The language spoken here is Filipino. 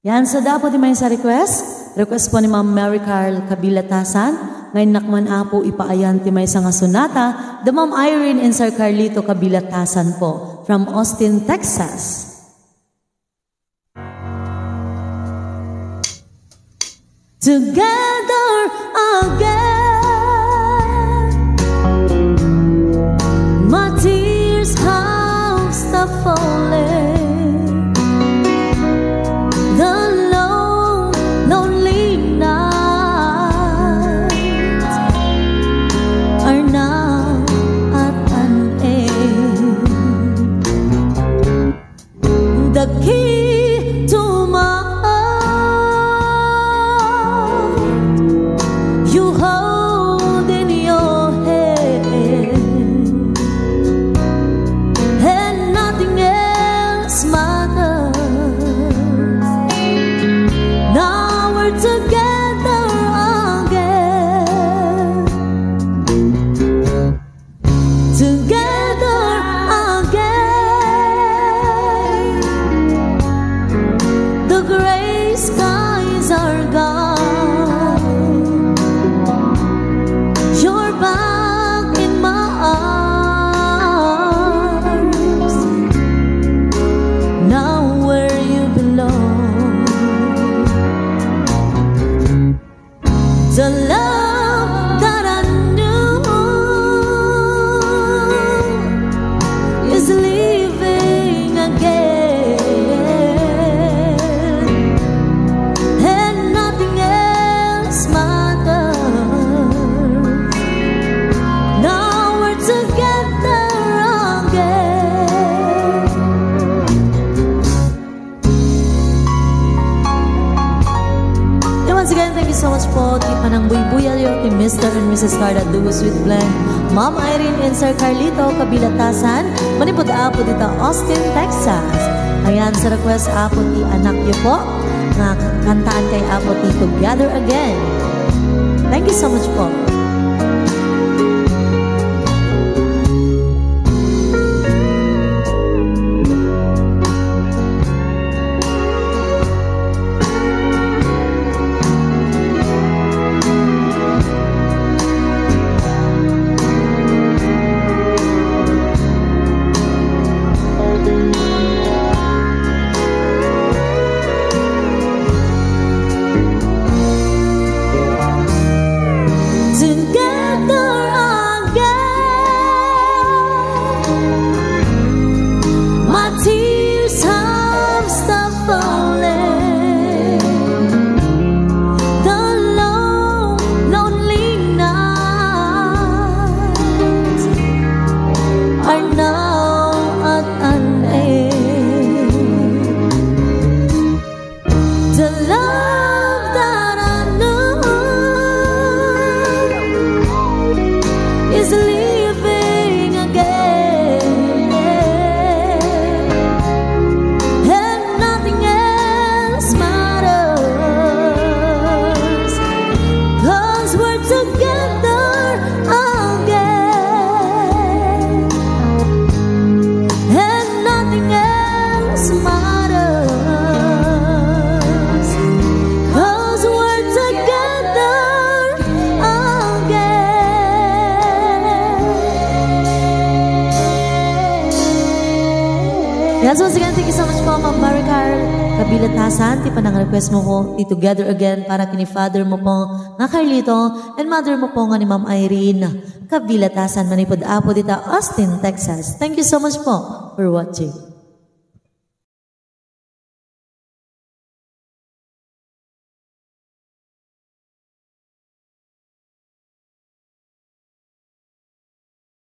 Yan, so dapat di may sa request. Request po ni Ma'am Mary Carl Kabilatasan. Ngayon nakman apo ipaayan ti may sa nga sonata. The Ma'am Irene and Sir Carlito Kabilatasan po from Austin, Texas. Together again, my tears have stopped falling. The lonely nights are now at an end. The key to my you hold in your hand, and nothing else matters. Now we're together again, together again. The gray skies are gone. The love that I knew is living again, and nothing else matters. Now we're together again. And once again, thank you so much po. Panang buy-buyayo ti Mr. and Mrs. Carla Dugo Sweet Blend, Ma'am Irene and Sir Carlito Kabilatasan, manipod apo dito Austin, Texas. Ayan, sa request apo ti anak niyo po na kantaan kay apo ti Together Again. Thank you so much po. Yes, once again, thank you so much po, Ma'am Mary Carl Kabilatasan. Ti panang request mo po, Together Again, para kini father mo po nga Carlito, and mother mo po nga ni Ma'am Irene Kabilatasan, manipod apo dito, Austin, Texas. Thank you so much po for watching.